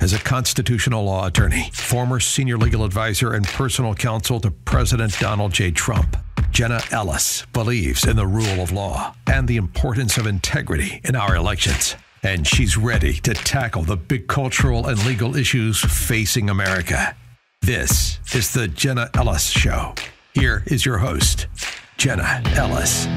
As a constitutional law attorney, former senior legal advisor, and personal counsel to President Donald J. Trump, Jenna Ellis believes in the rule of law and the importance of integrity in our elections. And she's ready to tackle the big cultural and legal issues facing America. This is the Jenna Ellis Show. Here is your host, Jenna Ellis.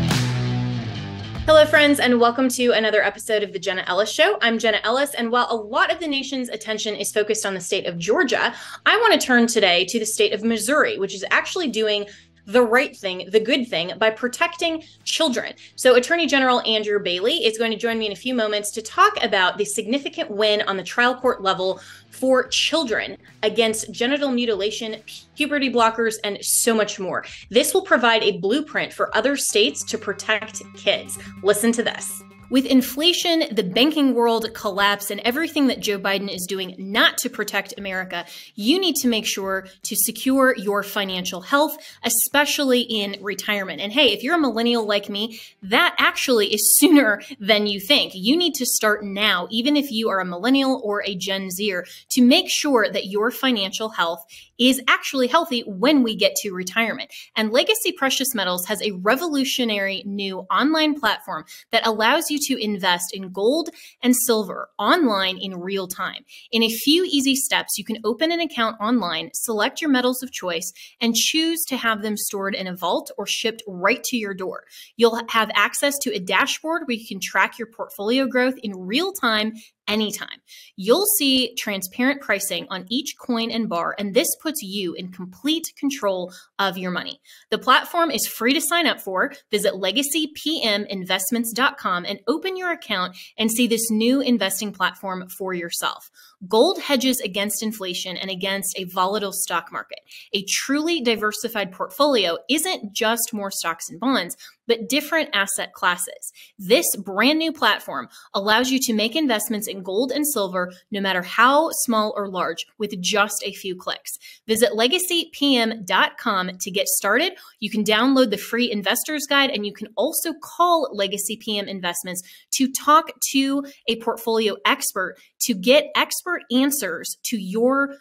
Hello, friends, and welcome to another episode of the Jenna Ellis Show. I'm Jenna Ellis, and while a lot of the nation's attention is focused on the state of Georgia, I want to turn today to the state of Missouri, which is actually doing the right thing, the good thing, by protecting children. So Attorney General Andrew Bailey is going to join me in a few moments to talk about the significant win on the trial court level for children against genital mutilation, puberty blockers, and so much more. This will provide a blueprint for other states to protect kids. Listen to this. With inflation, the banking world collapse, and everything that Joe Biden is doing not to protect America, you need to make sure to secure your financial health, especially in retirement. And hey, if you're a millennial like me, that actually is sooner than you think. You need to start now, even if you are a millennial or a Gen Zer, to make sure that your financial health is actually healthy when we get to retirement. And Legacy Precious Metals has a revolutionary new online platform that allows you to invest in gold and silver online in real time. In a few easy steps, you can open an account online, select your metals of choice, and choose to have them stored in a vault or shipped right to your door. You'll have access to a dashboard where you can track your portfolio growth in real time anytime. You'll see transparent pricing on each coin and bar, and this puts you in complete control of your money. The platform is free to sign up for. Visit legacypminvestments.com and open your account and see this new investing platform for yourself. Gold hedges against inflation and against a volatile stock market. A truly diversified portfolio isn't just more stocks and bonds, but different asset classes. This brand new platform allows you to make investments in gold and silver, no matter how small or large, with just a few clicks. Visit legacypm.com to get started. You can download the free investor's guide, and you can also call Legacy PM Investments to talk to a portfolio expert to get expert answers to your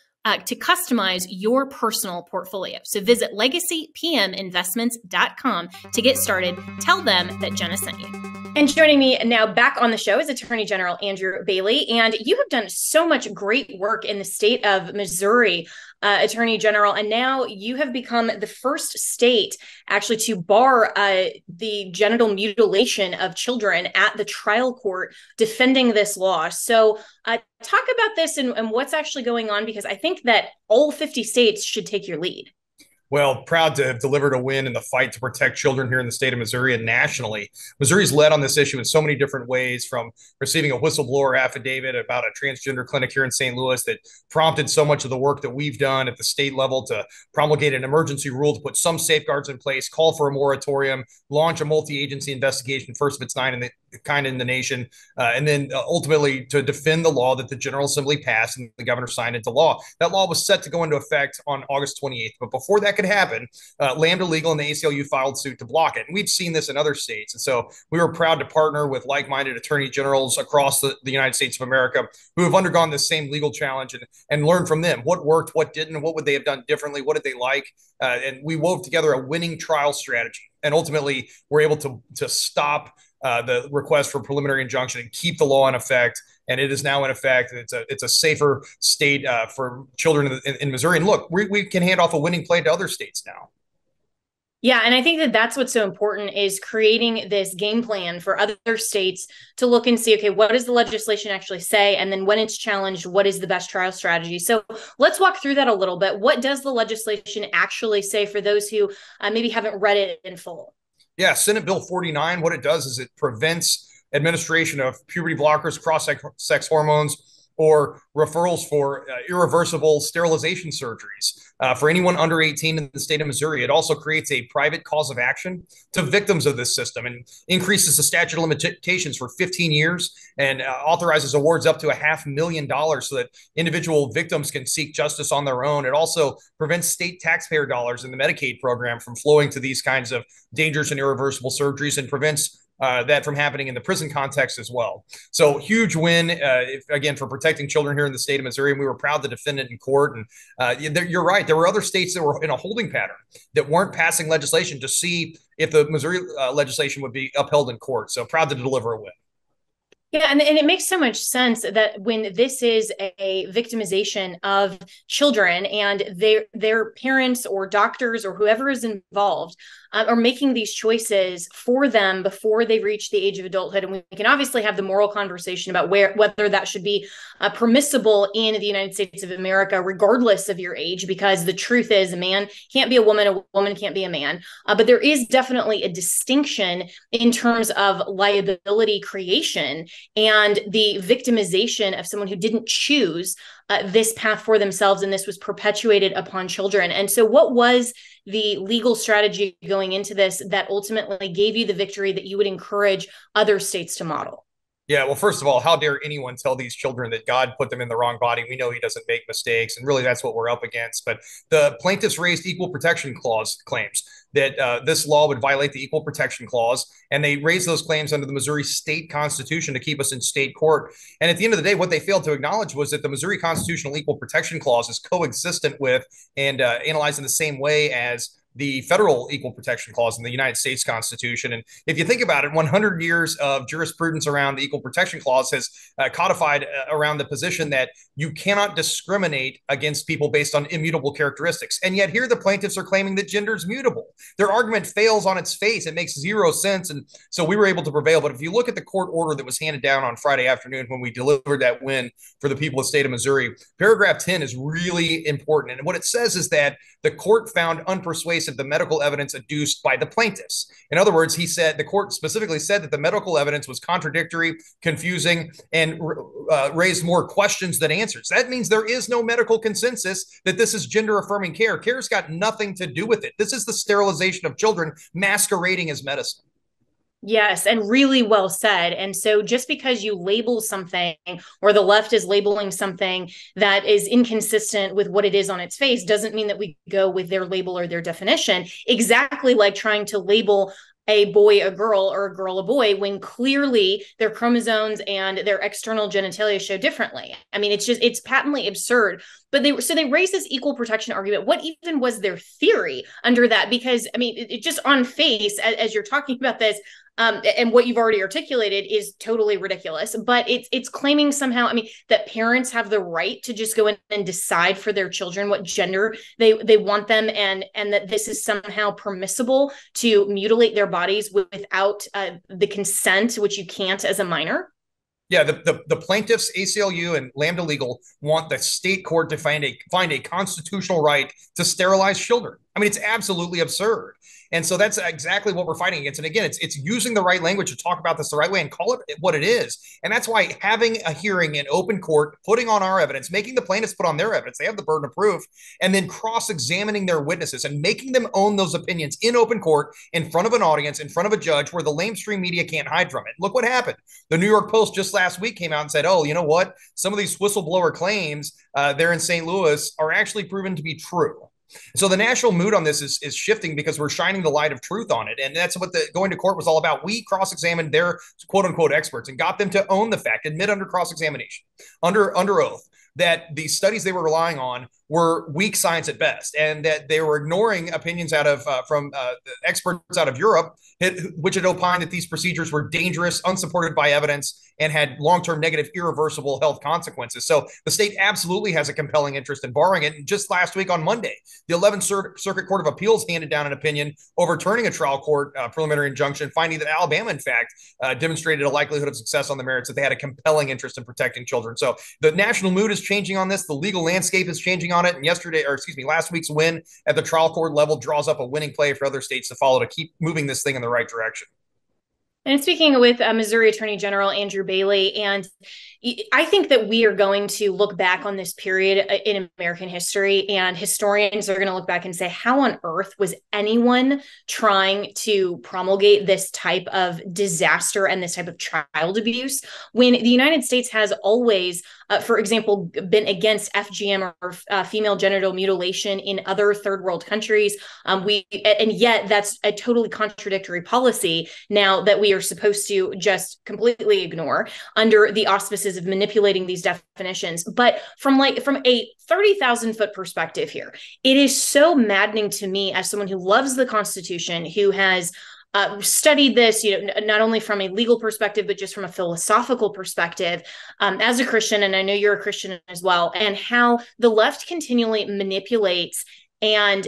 to customize your personal portfolio. So visit legacypminvestments.com to get started. Tell them that Jenna sent you. And joining me now back on the show is Attorney General Andrew Bailey. And you have done so much great work in the state of Missouri, Attorney General. And now you have become the first state actually to bar the genital mutilation of children at the trial court, defending this law. So talk about this and what's actually going on, because I think that all 50 states should take your lead. Well, proud to have delivered a win in the fight to protect children here in the state of Missouri and nationally. Missouri's led on this issue in so many different ways, from receiving a whistleblower affidavit about a transgender clinic here in St. Louis that prompted so much of the work that we've done at the state level, to promulgate an emergency rule to put some safeguards in place, call for a moratorium, launch a multi-agency investigation, first of its kind in the nation, and then ultimately to defend the law that the General Assembly passed and the governor signed into law. That law was set to go into effect on August 28th, but before that could happen, Lambda Legal and the ACLU filed suit to block it. And we've seen this in other states. And so we were proud to partner with like-minded attorney generals across the United States of America who have undergone this same legal challenge and learn from them. What worked, what didn't, what would they have done differently, what did they like? And we wove together a winning trial strategy. And ultimately, we're able to stop the request for preliminary injunction and keep the law in effect. And it is now in effect. It's a safer state for children in Missouri. And look, we can hand off a winning play to other states now. Yeah, and I think that that's what's so important, is creating this game plan for other states to look and see, okay, what does the legislation actually say? And then when it's challenged, what is the best trial strategy? So let's walk through that a little bit. What does the legislation actually say for those who maybe haven't read it in full? Yeah, Senate Bill 49, what it does is it prevents administration of puberty blockers, cross-sex hormones, or referrals for irreversible sterilization surgeries for anyone under 18 in the state of Missouri. It also creates a private cause of action to victims of this system and increases the statute of limitations for 15 years and authorizes awards up to $500,000 so that individual victims can seek justice on their own. It also prevents state taxpayer dollars in the Medicaid program from flowing to these kinds of dangerous and irreversible surgeries, and prevents that from happening in the prison context as well. So huge win, again, for protecting children here in the state of Missouri. And we were proud to defend it in court. And you're right. There were other states that were in a holding pattern that weren't passing legislation to see if the Missouri legislation would be upheld in court. So proud to deliver a win. Yeah, and it makes so much sense that when this is a victimization of children and their parents or doctors or whoever is involved are making these choices for them before they reach the age of adulthood. And we can obviously have the moral conversation about whether that should be permissible in the United States of America, regardless of your age, because the truth is a man can't be a woman can't be a man. But there is definitely a distinction in terms of liability creation and the victimization of someone who didn't choose this path for themselves, and this was perpetuated upon children. And so what was the legal strategy going into this that ultimately gave you the victory that you would encourage other states to model? Yeah, well, first of all, how dare anyone tell these children that God put them in the wrong body? We know he doesn't make mistakes, and really that's what we're up against. But the plaintiffs raised equal protection clause claims that this law would violate the equal protection clause, and they raised those claims under the Missouri state constitution to keep us in state court. And at the end of the day, what they failed to acknowledge was that the Missouri constitutional equal protection clause is coexistent with and analyzed in the same way as the federal equal protection clause in the United States Constitution. And if you think about it, 100 years of jurisprudence around the equal protection clause has codified around the position that you cannot discriminate against people based on immutable characteristics. And yet here the plaintiffs are claiming that gender is mutable. Their argument fails on its face. It makes zero sense. And so we were able to prevail. But if you look at the court order that was handed down on Friday afternoon when we delivered that win for the people of the state of Missouri, paragraph 10 is really important. And what it says is that the court found unpersuasive the medical evidence adduced by the plaintiffs. In other words, the court specifically said that the medical evidence was contradictory, confusing, and raised more questions than answers. That means there is no medical consensus that this is gender affirming care. Care's got nothing to do with it. This is the sterilization of children masquerading as medicine. Yes, and really well said. And so just because you label something or the left is labeling something that is inconsistent with what it is on its face doesn't mean that we go with their label or their definition, exactly like trying to label a boy a girl or a girl a boy when clearly their chromosomes and their external genitalia show differently. I mean, it's patently absurd. But they raised this equal protection argument. What even was their theory under that? Because I mean, it just on face, as you're talking about this, and what you've already articulated is totally ridiculous. But it's claiming somehow, I mean, that parents have the right to just go in and decide for their children what gender they want them, and that this is somehow permissible to mutilate their bodies without the consent, which you can't as a minor. Yeah, the plaintiffs, ACLU and Lambda Legal, want the state court to find a constitutional right to sterilize children. I mean, it's absolutely absurd. And so that's exactly what we're fighting against. And again, it's using the right language to talk about this the right way and call it what it is. And that's why having a hearing in open court, putting on our evidence, making the plaintiffs put on their evidence, they have the burden of proof, and then cross-examining their witnesses and making them own those opinions in open court, in front of an audience, in front of a judge, where the lamestream media can't hide from it. Look what happened. The New York Post just last week came out and said, oh, you know what? Some of these whistleblower claims there in St. Louis are actually proven to be true. So the national mood on this is shifting because we're shining the light of truth on it. And that's what the going to court was all about. We cross-examined their quote unquote experts and got them to own the fact, admit under cross-examination, under oath, that the studies they were relying on were weak science at best, and that they were ignoring opinions out of from experts out of Europe, which had opined that these procedures were dangerous, unsupported by evidence, and had long-term negative, irreversible health consequences. So the state absolutely has a compelling interest in barring it. And just last week on Monday, the 11th Circuit Court of Appeals handed down an opinion overturning a trial court preliminary injunction, finding that Alabama, in fact, demonstrated a likelihood of success on the merits, that they had a compelling interest in protecting children. So the national mood is changing on this. The legal landscape is changing on it. And last week's win at the trial court level draws up a winning play for other states to follow to keep moving this thing in the right direction. And speaking with Missouri Attorney General Andrew Bailey, and I think that we are going to look back on this period in American history, and historians are going to look back and say, how on earth was anyone trying to promulgate this type of disaster and this type of child abuse when the United States has always, for example, been against FGM or female genital mutilation in other third world countries. And yet that's a totally contradictory policy now that we we are supposed to just completely ignore under the auspices of manipulating these definitions. But from a 30,000 foot perspective here, it is so maddening to me as someone who loves the Constitution, who has studied this, not only from a legal perspective, but just from a philosophical perspective, as a Christian, and I know you're a Christian as well, and how the left continually manipulates and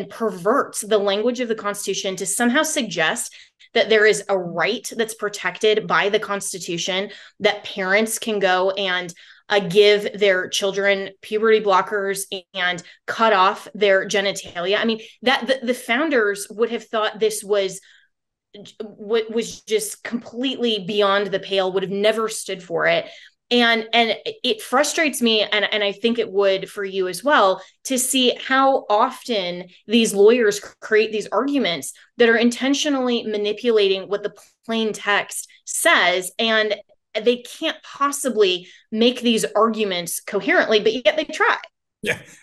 perverts the language of the Constitution to somehow suggest that there is a right that's protected by the Constitution, that parents can go and give their children puberty blockers and cut off their genitalia. I mean, that the founders would have thought this was just completely beyond the pale, would have never stood for it. And it frustrates me, and I think it would for you as well, to see how often these lawyers create these arguments that are intentionally manipulating what the plain text says, and they can't possibly make these arguments coherently, but yet they try.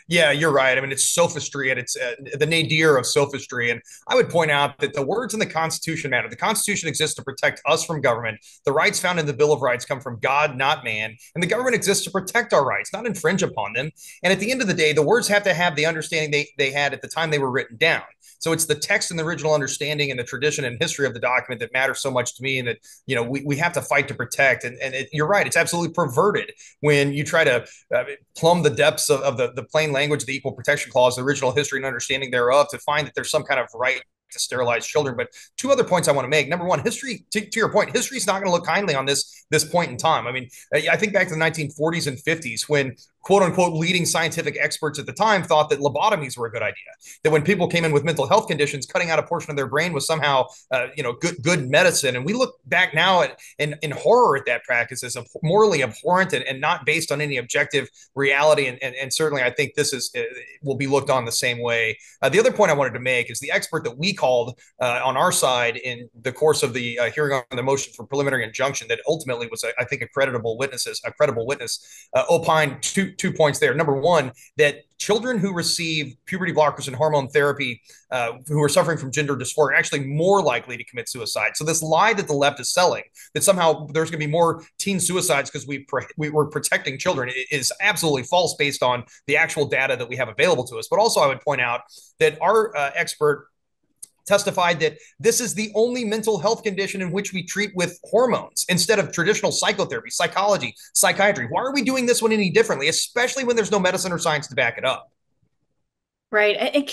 Yeah, you're right. I mean, it's sophistry, and it's the nadir of sophistry. And I would point out that the words in the Constitution matter. The Constitution exists to protect us from government. The rights found in the Bill of Rights come from God, not man. And the government exists to protect our rights, not infringe upon them. And at the end of the day, the words have to have the understanding they had at the time they were written down. So it's the text and the original understanding and the tradition and history of the document that matters so much to me, and that we have to fight to protect. And you're right, it's absolutely perverted when you try to plumb the depths of the plain language, the Equal Protection Clause, the original history and understanding thereof, to find that there's some kind of right to sterilize children. But two other points I want to make. Number one, history, to your point, history is not going to look kindly on this point in time. I mean, I think back to the 1940s and 50s, when quote unquote leading scientific experts at the time thought that lobotomies were a good idea. That when people came in with mental health conditions, cutting out a portion of their brain was somehow good medicine. And we look back now in horror at that practice as morally abhorrent and not based on any objective reality. And certainly I think this will be looked on the same way. The other point I wanted to make is the expert that we called on our side in the course of the hearing on the motion for preliminary injunction, that ultimately was, I think, a credible witness, opined two points there. Number one, that children who receive puberty blockers and hormone therapy, who are suffering from gender dysphoria, are actually more likely to commit suicide. So this lie that the left is selling, that somehow there's going to be more teen suicides because we're protecting children, is absolutely false based on the actual data that we have available to us. But also I would point out that our expert testified that this is the only mental health condition in which we treat with hormones instead of traditional psychotherapy, psychology, psychiatry. Why are we doing this one any differently, especially when there's no medicine or science to back it up? Right. And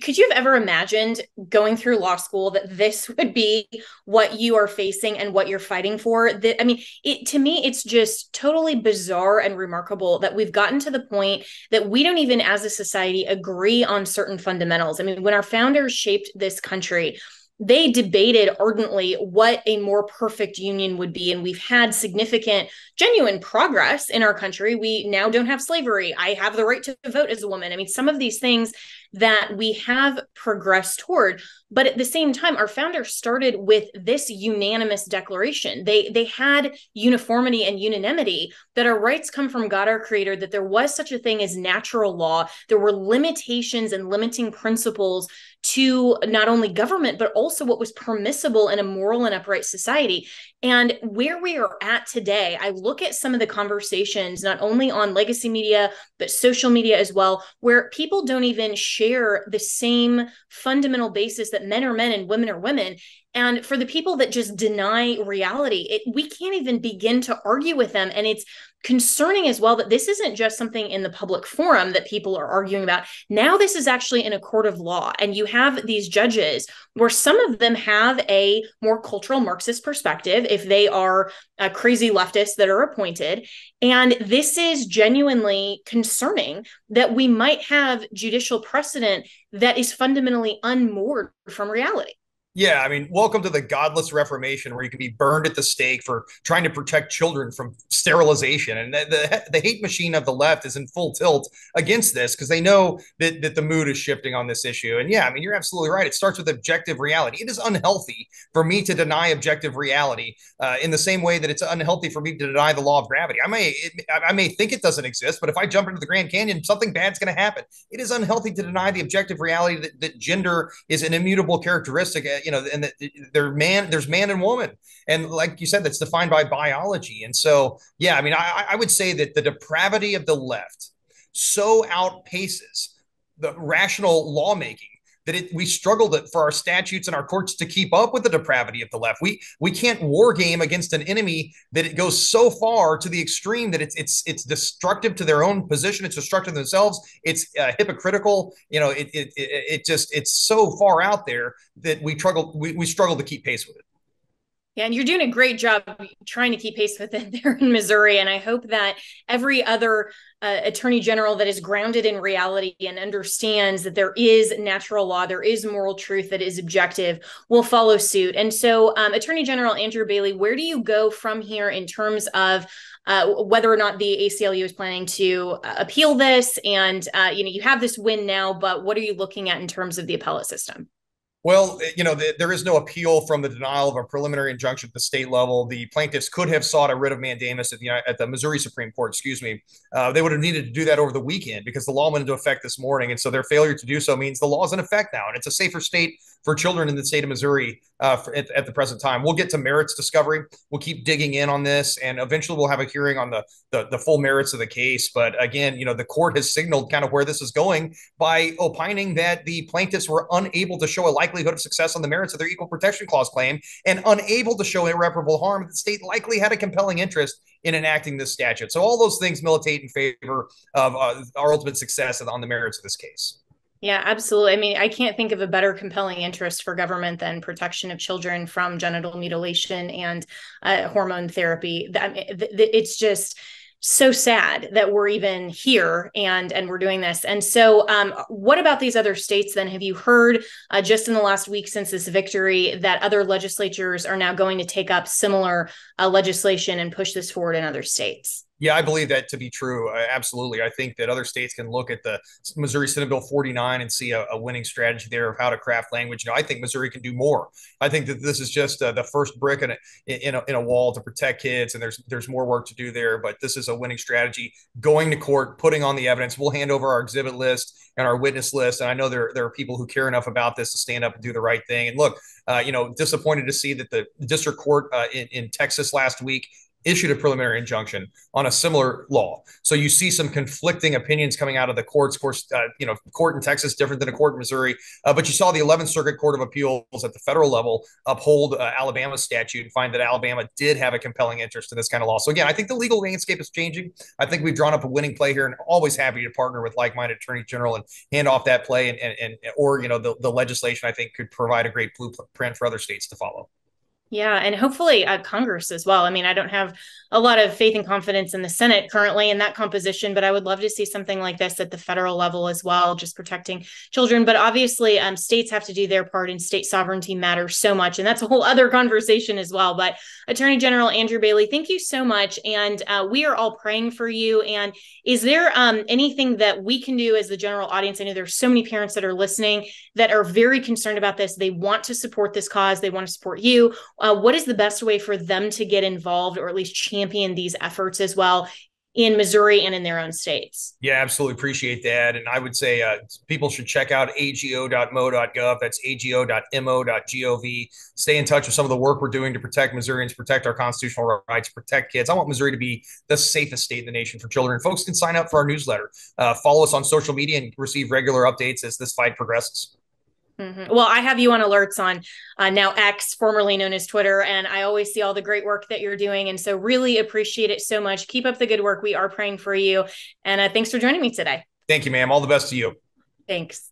could you have ever imagined going through law school that this would be what you are facing and what you're fighting for? That, I mean, to me, it's just totally bizarre and remarkable that we've gotten to the point that we don't even as a society agree on certain fundamentals. I mean, when our founders shaped this country, they debated ardently what a more perfect union would be. And we've had significant, genuine progress in our country. We now don't have slavery. I have the right to vote as a woman. I mean, some of these things that we have progressed toward. But at the same time, our founders started with this unanimous declaration. They had uniformity and unanimity, that our rights come from God, our creator, that there was such a thing as natural law. There were limitations and limiting principles to not only government, but also what was permissible in a moral and upright society. And where we are at today, I look at some of the conversations, not only on legacy media, but social media as well, where people don't even share the same fundamental basis that men are men and women are women. And for the people that just deny reality, we can't even begin to argue with them. And it's concerning as well that this isn't just something in the public forum that people are arguing about. Now this is actually in a court of law. And you have these judges where some of them have a more cultural Marxist perspective, if they are crazy leftists that are appointed. And this is genuinely concerning, that we might have judicial precedent that is fundamentally unmoored from reality. Yeah, I mean, welcome to the godless Reformation, where you can be burned at the stake for trying to protect children from sterilization. And the hate machine of the left is in full tilt against this, because they know that the mood is shifting on this issue. And yeah, I mean, you're absolutely right. It starts with objective reality. It is unhealthy for me to deny objective reality in the same way that it's unhealthy for me to deny the law of gravity. I may think it doesn't exist, but if I jump into the Grand Canyon, something bad's going to happen. It is unhealthy to deny the objective reality that gender is an immutable characteristic, there's man and woman. And like you said, that's defined by biology. And so, yeah, I mean, I would say that the depravity of the left so outpaces the rational lawmaking that we struggle for our statutes and our courts to keep up with the depravity of the left. We can't war game against an enemy that it goes so far to the extreme that it's destructive to their own position. It's destructive to themselves. It's hypocritical. It's so far out there that we struggle to keep pace with it. Yeah, and you're doing a great job trying to keep pace with it there in Missouri. And I hope that every other attorney general that is grounded in reality and understands that there is natural law, there is moral truth that is objective, will follow suit. And so, Attorney General Andrew Bailey, where do you go from here in terms of whether or not the ACLU is planning to appeal this? And, you have this win now, but what are you looking at in terms of the appellate system? Well, there is no appeal from the denial of a preliminary injunction at the state level. The plaintiffs could have sought a writ of mandamus at the Missouri Supreme Court, excuse me. They would have needed to do that over the weekend because the law went into effect this morning. And so their failure to do so means the law is in effect now. And it's a safer state for children in the state of Missouri at the present time. We'll get to merits discovery. We'll keep digging in on this, and eventually we'll have a hearing on the full merits of the case. But again, the court has signaled kind of where this is going by opining that the plaintiffs were unable to show a likelihood of success on the merits of their Equal Protection Clause claim and unable to show irreparable harm. The state likely had a compelling interest in enacting this statute. So all those things militate in favor of our ultimate success on the merits of this case. Yeah, absolutely. I mean, I can't think of a better compelling interest for government than protection of children from genital mutilation and hormone therapy. It's just so sad that we're even here and we're doing this. And so what about these other states then? Have you heard just in the last week since this victory that other legislatures are now going to take up similar legislation and push this forward in other states? Yeah, I believe that to be true. Absolutely. I think that other states can look at the Missouri Senate Bill 49 and see a winning strategy there of how to craft language. I think Missouri can do more. I think that this is just the first brick in a wall to protect kids, and there's more work to do there. But this is a winning strategy. Going to court, putting on the evidence. We'll hand over our exhibit list and our witness list. And I know there are people who care enough about this to stand up and do the right thing. And look, disappointed to see that the district court in Texas last week issued a preliminary injunction on a similar law. So you see some conflicting opinions coming out of the courts. Of course, court in Texas different than a court in Missouri. But you saw the 11th Circuit Court of Appeals at the federal level uphold Alabama's statute and find that Alabama did have a compelling interest in this kind of law. So again, I think the legal landscape is changing. I think we've drawn up a winning play here, and always happy to partner with like-minded attorney general and hand off that play or the legislation I think could provide a great blueprint for other states to follow. Yeah, and hopefully Congress as well. I mean, I don't have a lot of faith and confidence in the Senate currently in that composition, but I would love to see something like this at the federal level as well, just protecting children. But obviously, states have to do their part, and state sovereignty matters so much. And that's a whole other conversation as well. But Attorney General Andrew Bailey, thank you so much. And we are all praying for you. And is there anything that we can do as the general audience? I know there's so many parents that are listening that are very concerned about this. They want to support this cause. They want to support you. What is the best way for them to get involved or at least champion these efforts as well in Missouri and in their own states? Yeah, absolutely. Appreciate that. And I would say people should check out ago.mo.gov. That's ago.mo.gov. Stay in touch with some of the work we're doing to protect Missourians, protect our constitutional rights, protect kids. I want Missouri to be the safest state in the nation for children. Folks can sign up for our newsletter, follow us on social media, and receive regular updates as this fight progresses. Mm-hmm. Well, I have you on alerts on now X, formerly known as Twitter, and I always see all the great work that you're doing. And so really appreciate it so much. Keep up the good work. We are praying for you. And thanks for joining me today. Thank you, ma'am. All the best to you. Thanks.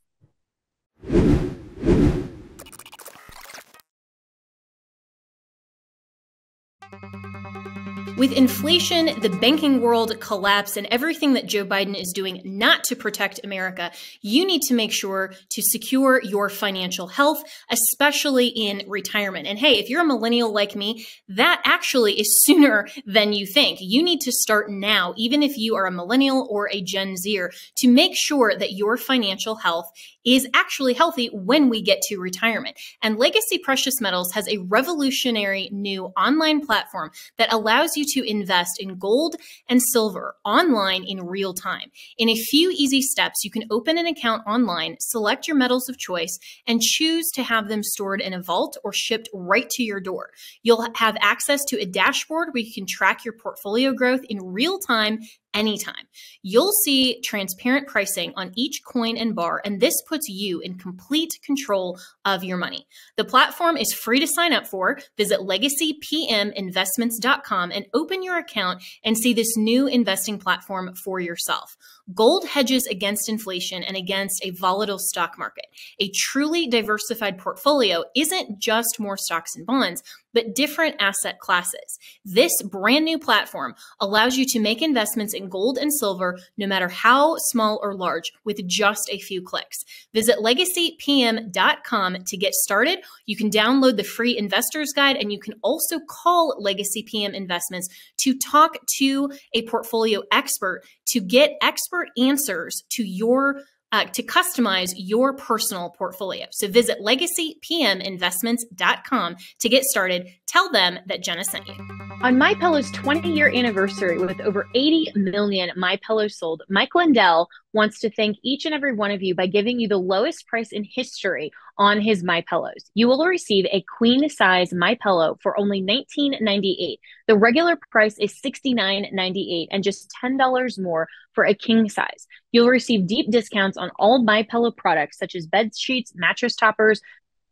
With inflation, the banking world collapse, and everything that Joe Biden is doing not to protect America, you need to make sure to secure your financial health, especially in retirement. And hey, if you're a millennial like me, that actually is sooner than you think. You need to start now, even if you are a millennial or a Gen Zer, to make sure that your financial health is actually healthy when we get to retirement. And Legacy Precious Metals has a revolutionary new online platform that allows you you to invest in gold and silver online in real time. In a few easy steps, you can open an account online, select your metals of choice, and choose to have them stored in a vault or shipped right to your door. You'll have access to a dashboard where you can track your portfolio growth in real time anytime. You'll see transparent pricing on each coin and bar, and this puts you in complete control of your money. The platform is free to sign up for. Visit legacypminvestments.com and open your account and see this new investing platform for yourself. Gold hedges against inflation and against a volatile stock market. A truly diversified portfolio isn't just more stocks and bonds, but different asset classes. This brand new platform allows you to make investments in gold and silver, no matter how small or large, with just a few clicks. Visit legacypm.com to get started. You can download the free investor's guide, and you can also call Legacy PM Investments to talk to a portfolio expert to get expert answers to your to customize your personal portfolio. So visit legacypminvestments.com to get started. Tell them that Jenna sent you. On MyPillow's 20-year anniversary with over 80 million MyPillows sold, Mike Lindell wants to thank each and every one of you by giving you the lowest price in history on his MyPillows. You will receive a queen-size MyPillow for only $19.98. The regular price is $69.98 and just $10 more for a king size. You'll receive deep discounts on all MyPillow products such as bed sheets, mattress toppers,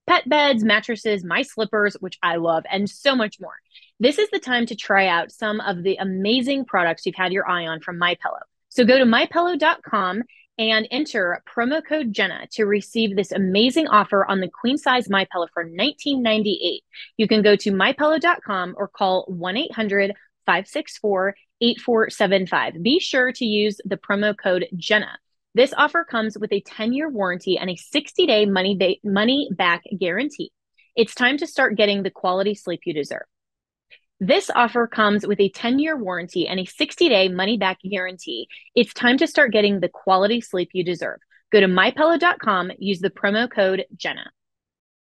pet beds, mattresses, my slippers, which I love, and so much more. This is the time to try out some of the amazing products you've had your eye on from MyPillow. So go to mypillow.com and enter promo code Jenna to receive this amazing offer on the queen size MyPillow for $19.98. You can go to mypillow.com or call 1-800-564-8475. Be sure to use the promo code Jenna. This offer comes with a 10-year warranty and a 60-day money-back guarantee. It's time to start getting the quality sleep you deserve. This offer comes with a 10-year warranty and a 60-day money-back guarantee. It's time to start getting the quality sleep you deserve. Go to mypillow.com, use the promo code Jenna.